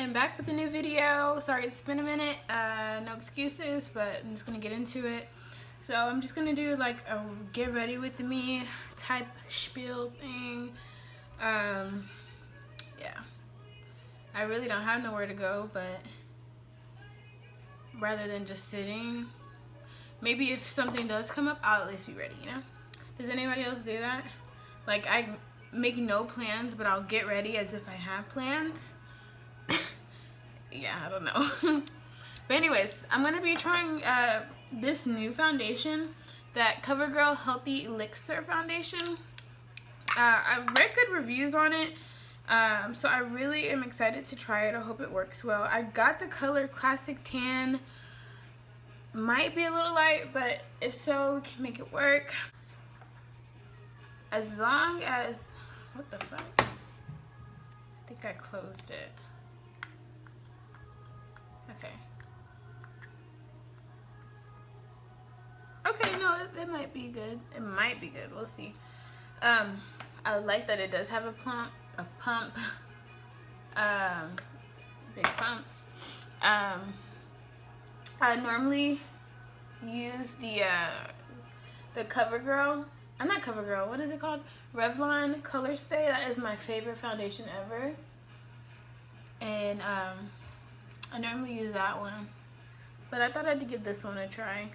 am back with a new video. Sorry it's been a minute, no excuses, but I'm just gonna get into it. So I'm just gonna do like a get ready with me type spiel thing. Yeah, I really don't have nowhere to go, but rather than just sitting, maybe if something does come up, I'll at least be ready, you know? Does anybody else do that? Like, I make no plans, but I'll get ready as if I have plans. Yeah, I don't know. But anyways, I'm going to be trying this new foundation, that CoverGirl Healthy Elixir Foundation. I've read good reviews on it, so I really am excited to try it. I hope it works well. I got the color Classic Tan. Might be a little light, but if so, we can make it work. As long as, what the fuck? I think I closed it. Okay. Okay, no, it might be good. It might be good. We'll see. I like that it does have a pump. Big pumps. I normally use the CoverGirl. I'm not CoverGirl. What is it called? Revlon Color Stay. That is my favorite foundation ever. And I normally use that one, but I thought I'd give this one a try.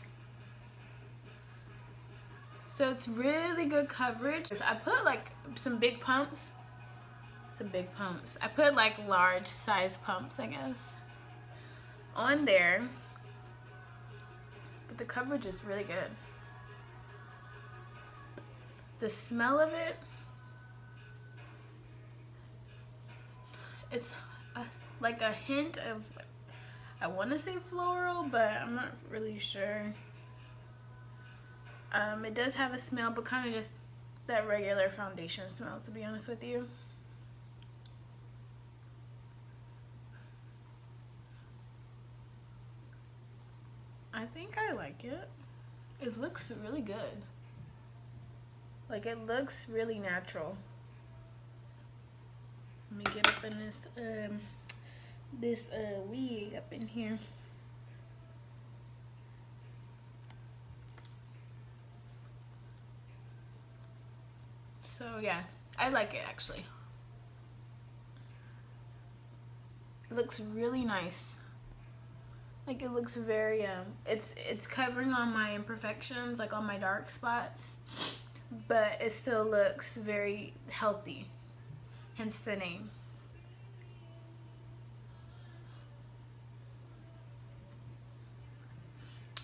So it's really good coverage. I put like some big pumps. I put like large size pumps, I guess, on there. But the coverage is really good. The smell of it, it's like a hint of, I want to say floral, but I'm not really sure. It does have a smell, but kind of just that regular foundation smell, to be honest with you. I think I like it. It looks really good. Like, it looks really natural. Let me get up in this wig up in here. So yeah, I like it actually. It looks really nice. Like, it looks very it's covering all my imperfections, like all my dark spots, but it still looks very healthy, hence the name.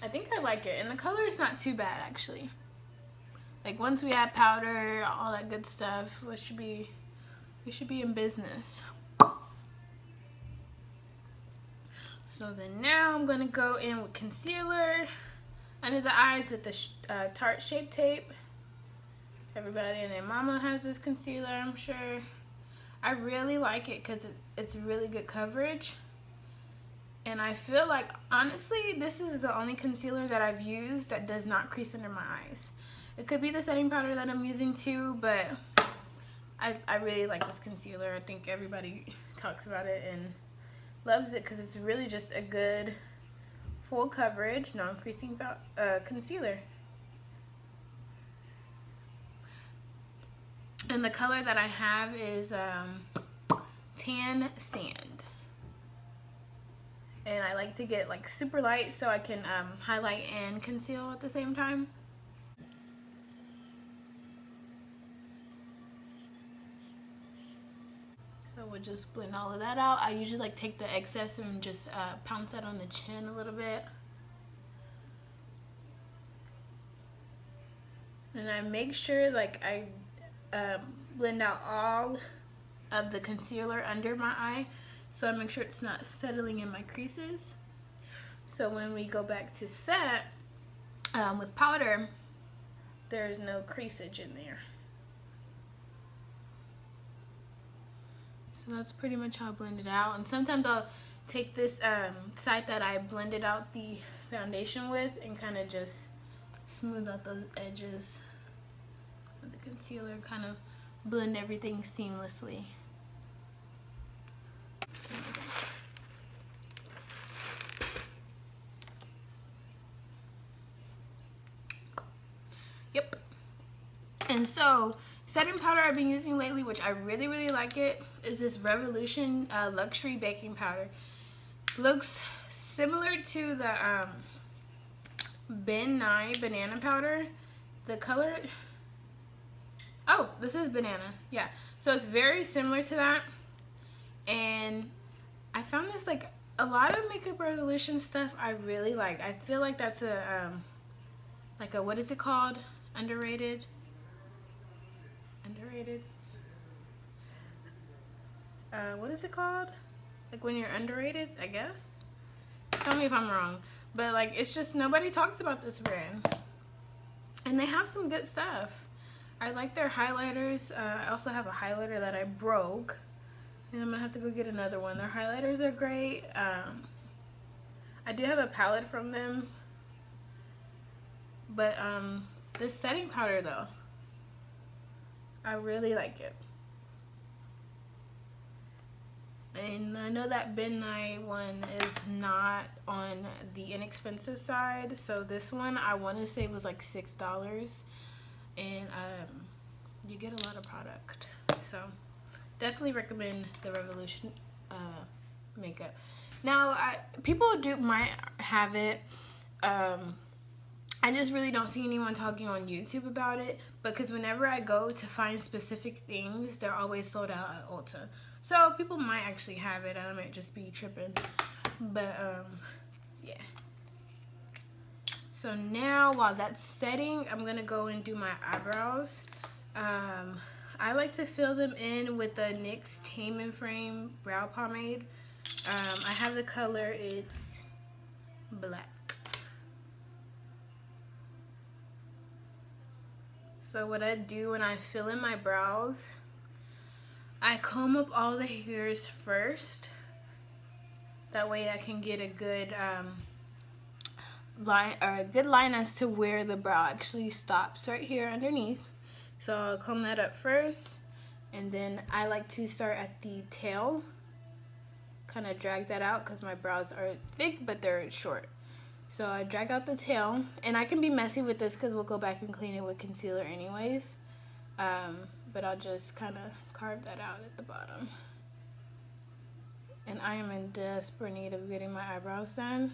I think I like it, and the color is not too bad actually. Like, once we add powder, all that good stuff, we should be in business. So then now I'm gonna go in with concealer under the eyes with the Tarte Shape Tape. Everybody and their mama has this concealer, I'm sure. I really like it because it's really good coverage. And I feel like, honestly, this is the only concealer that I've used that does not crease under my eyes. It could be the setting powder that I'm using too, but I really like this concealer. I think everybody talks about it and loves it because it's really just a good full coverage, non-creasing concealer. And the color that I have is Tan Sand. And I like to get like super light so I can highlight and conceal at the same time. So we'll just blend all of that out. I usually like take the excess and just pounce that on the chin a little bit. And I make sure like I blend out all of the concealer under my eye, so I make sure it's not settling in my creases. So when we go back to set with powder, there's no creasage in there. So that's pretty much how I blend it out. And sometimes I'll take this side that I blended out the foundation with and kind of just smooth out those edges with the concealer, kind of blend everything seamlessly. And so, setting powder I've been using lately, which I really, really like it, is this Revolution Luxury Baking Powder. Looks similar to the Ben Nye Banana Powder. The color, oh, this is banana, yeah. So it's very similar to that. And I found this, like, a lot of Makeup Revolution stuff I really like. I feel like that's a, like a, what is it called? Underrated? What is it called? Like when you're underrated, I guess? Tell me if I'm wrong. But like, it's just, nobody talks about this brand. And they have some good stuff. I like their highlighters. I also have a highlighter that I broke. And I'm going to have to go get another one. Their highlighters are great. I do have a palette from them. But this setting powder though, I really like it. And I know that Ben Nye one is not on the inexpensive side. So this one, I want to say was like $6. And you get a lot of product. So definitely recommend the Revolution makeup. Now, people might have it. I just really don't see anyone talking on YouTube about it, because whenever I go to find specific things, they're always sold out at Ulta. So people might actually have it. I might just be tripping. But yeah. So now, while that's setting, I'm gonna go and do my eyebrows. I like to fill them in with the NYX Tame and Frame brow pomade. I have the color, it's black. So what I do when I fill in my brows, I comb up all the hairs first. That way I can get a good line, or a good line as to where the brow actually stops, right here underneath. So I'll comb that up first, and then I like to start at the tail, kind of drag that out because my brows are thick but they're short. So I drag out the tail, and I can be messy with this because we'll go back and clean it with concealer anyways. But I'll just kind of carve that out at the bottom. And I am in desperate need of getting my eyebrows done.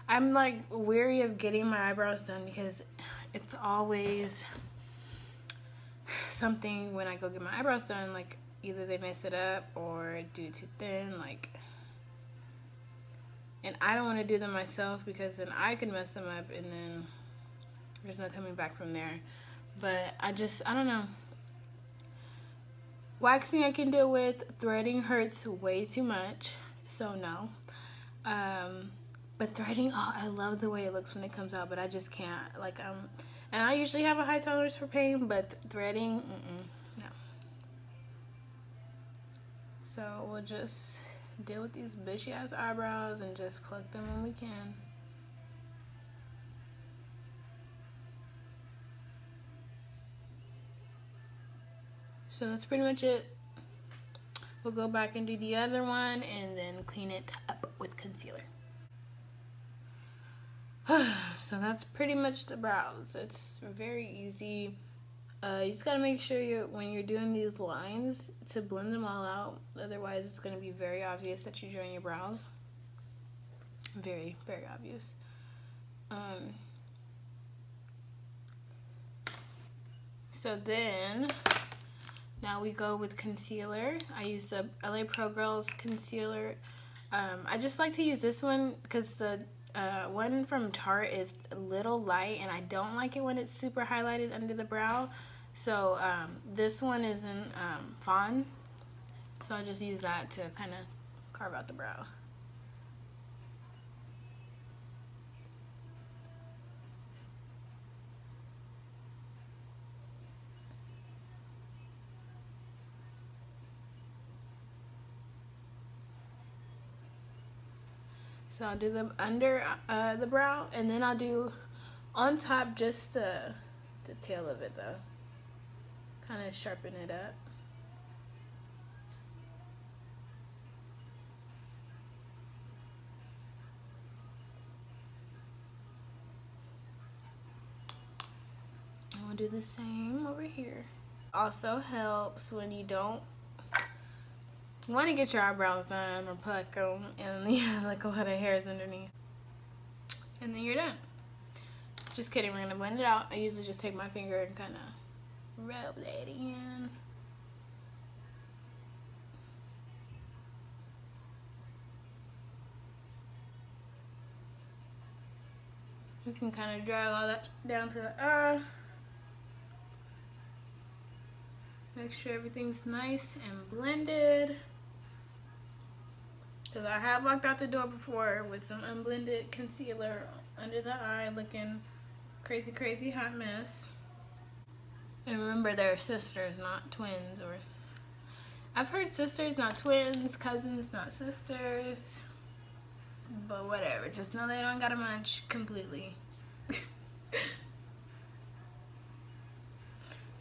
I'm like weary of getting my eyebrows done because it's always something when I go get my eyebrows done, like either they mess it up or do too thin, like. And I don't want to do them myself because then I could mess them up and then there's no coming back from there. But I don't know. Waxing I can deal with. Threading hurts way too much. So no. But threading, oh, I love the way it looks when it comes out, but I just can't. Like, and I usually have a high tolerance for pain, but threading, no. So we'll just deal with these bushy ass eyebrows and just pluck them when we can. So that's pretty much it. We'll go back and do the other one and then clean it up with concealer. So that's pretty much the brows. It's very easy. You just gotta make sure when you're doing these lines to blend them all out. Otherwise, it's gonna be very obvious that you're drawing your brows. Very, very obvious. So then, now we go with concealer. I use the LA Pro Girls concealer. I just like to use this one because the one from Tarte is a little light, and I don't like it when it's super highlighted under the brow. So this one is in fawn, so I just use that to kind of carve out the brow. So I'll do them under the brow, and then I'll do on top just the tail of it though. Kind of sharpen it up. I'll do the same over here. Also helps when you don't want to get your eyebrows done or pluck them and you have like a lot of hairs underneath. And then you're done. Just kidding, we're gonna blend it out. I usually just take my finger and kind of rub that in. We can kind of drag all that down to the eye. Make sure everything's nice and blended. Because I have walked out the door before with some unblended concealer under the eye looking crazy, crazy hot mess. And remember, they're sisters, not twins. Or I've heard sisters, not twins, cousins, not sisters. But whatever, just know they don't gotta match completely.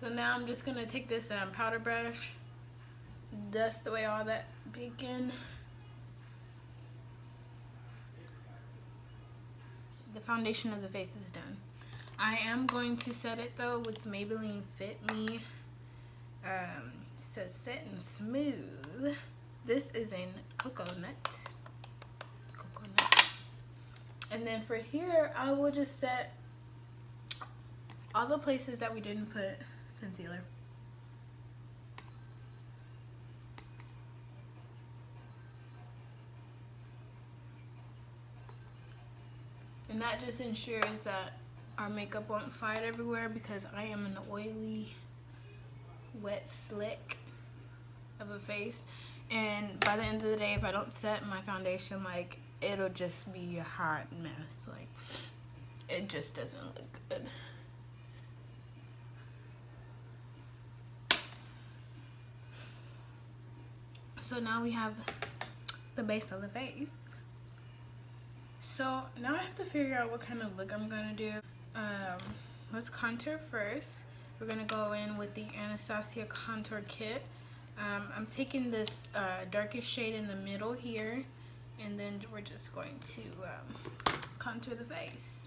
So now I'm just gonna take this powder brush, dust away all that bacon. The foundation of the face is done. I am going to set it though with Maybelline Fit Me. Says set and smooth. This is in coconut. And then for here, I will just set all the places that we didn't put concealer. And that just ensures that our makeup won't slide everywhere, because I am an oily, wet, slick of a face. And by the end of the day, if I don't set my foundation, like, it'll just be a hot mess. Like, it just doesn't look good. So now we have the base of the face. So now I have to figure out what kind of look I'm gonna do. Let's contour first. We're gonna go in with the Anastasia Contour Kit. I'm taking this darkest shade in the middle here, and then we're just going to contour the face.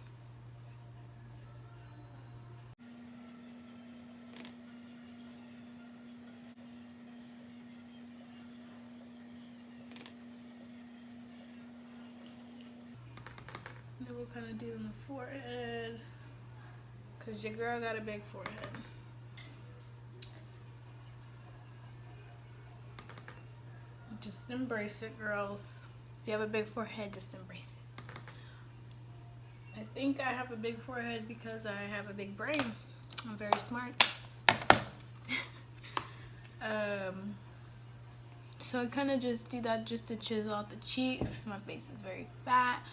And then we'll kind of do on the forehead, because your girl got a big forehead. Just embrace it, girls. If you have a big forehead, just embrace it. I think I have a big forehead because I have a big brain. I'm very smart. So I kind of just do that just to chisel out the cheeks. My face is very fat.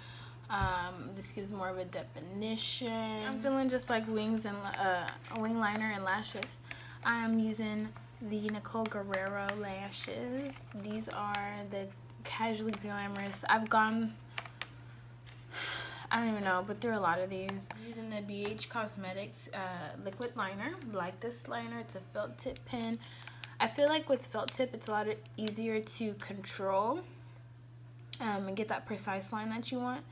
This gives more of a definition. I'm feeling just like wings and a wing liner and lashes. I am using the Nicole Guerrero lashes. These are the Casually Glamorous. I don't even know, but there are a lot of these. I'm using the BH Cosmetics liquid liner. Like this liner, it's a felt tip pen. I feel like with felt tip, it's a lot easier to control and get that precise line that you want.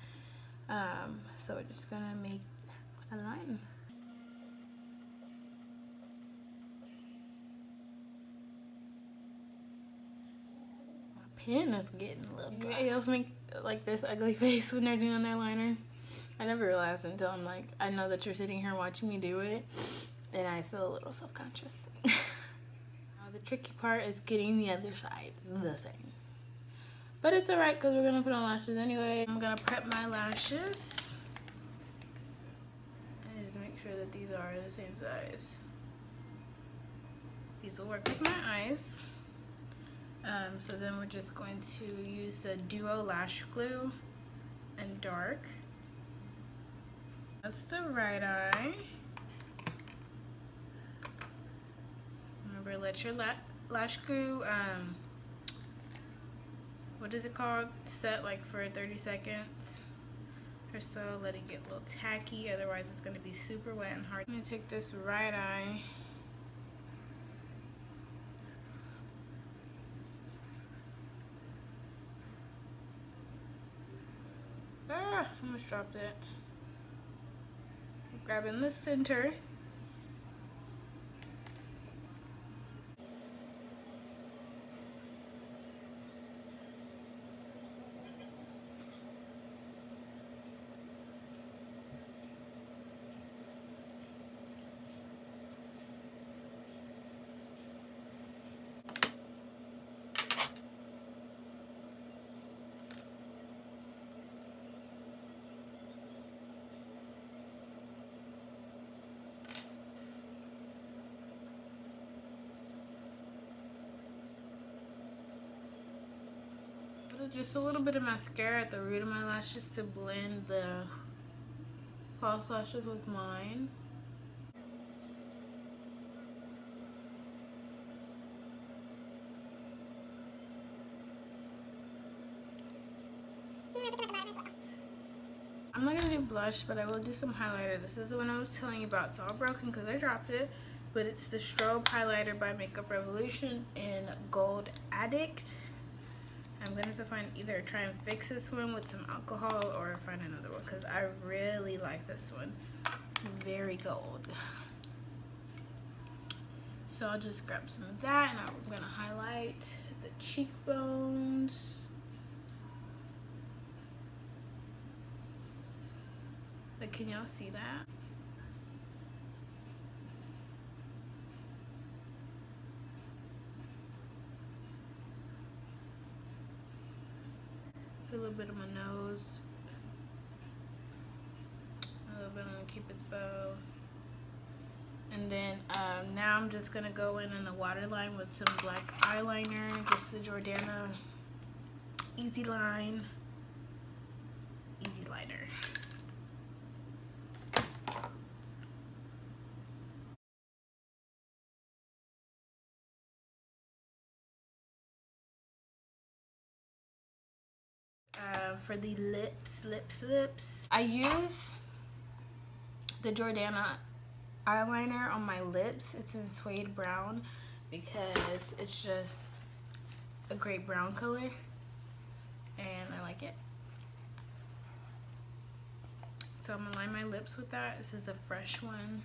So we're just gonna make a line. Pen is getting a little dry. Anybody else make like this ugly face when they're doing their liner? I never realized until I'm like, I know that you're sitting here watching me do it, and I feel a little self-conscious. Now the tricky part is getting the other side the same. But it's alright, because we're gonna put on lashes anyway. I'm gonna prep my lashes. And just make sure that these are the same size. These will work with my eyes. So then we're just going to use the Duo Lash Glue and dark. That's the right eye. Remember, let your lash glue, what is it called? Set like for 30 seconds or so. Let it get a little tacky, otherwise it's going to be super wet and hard. I'm going to take this right eye. I almost dropped it. Grabbing the center with just a little bit of mascara at the root of my lashes to blend the false lashes with mine. I'm not gonna do blush, but I will do some highlighter. This is the one I was telling you about. It's all broken because I dropped it, but it's the Strobe highlighter by Makeup Revolution in Gold Addict. I'm gonna have to either try and fix this one with some alcohol or find another one because I really like this one. It's very gold. So I'll just grab some of that and I'm gonna highlight the cheekbones. Like, can y'all see that? A little bit of my nose. A little bit on Cupid's bow. And then now I'm just gonna go in the waterline with some black eyeliner, just the Jordana Easy Line Easy Liner. For the lips, I use the Jordana eyeliner on my lips. It's in suede brown because it's just a great brown color and I like it. So I'm gonna line my lips with that. This is a fresh one.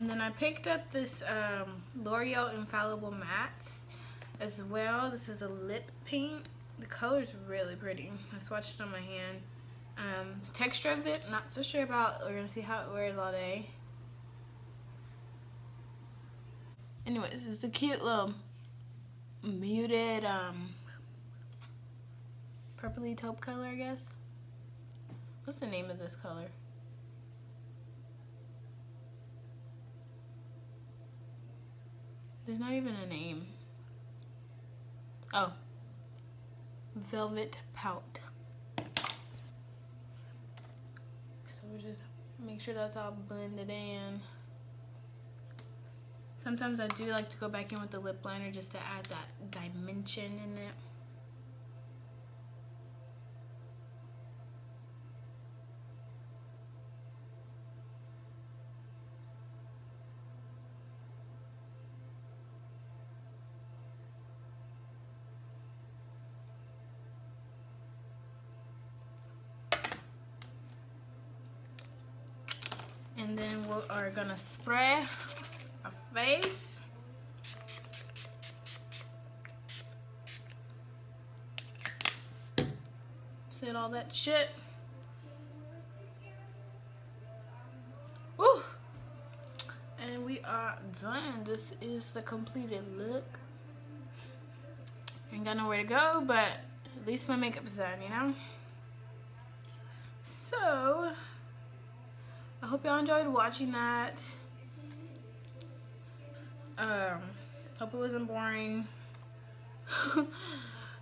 And then I picked up this L'Oreal Infallible Mattes as well. This is a lip paint. The color is really pretty. I swatched it on my hand. The texture of it, not so sure about. We're gonna see how it wears all day. Anyways, it's a cute little muted purpley taupe color, I guess. What's the name of this color? There's not even a name. Oh, Velvet Pout. So we just make sure that's all blended in. Sometimes I do like to go back in with the lip liner just to add that dimension in it. And then we are gonna spray our face. Said all that shit. Woo! And we are done. This is the completed look. Ain't got nowhere to go, but at least my makeup's done, you know? So I hope y'all enjoyed watching that. Hope it wasn't boring.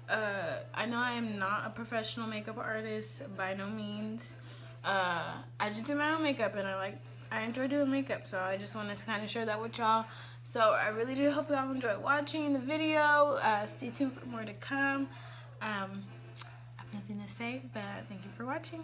I know I am not a professional makeup artist by no means. I just do my own makeup and I enjoy doing makeup, so I just wanted to kind of share that with y'all. So I really do hope y'all enjoyed watching the video. Stay tuned for more to come. I have nothing to say, but thank you for watching.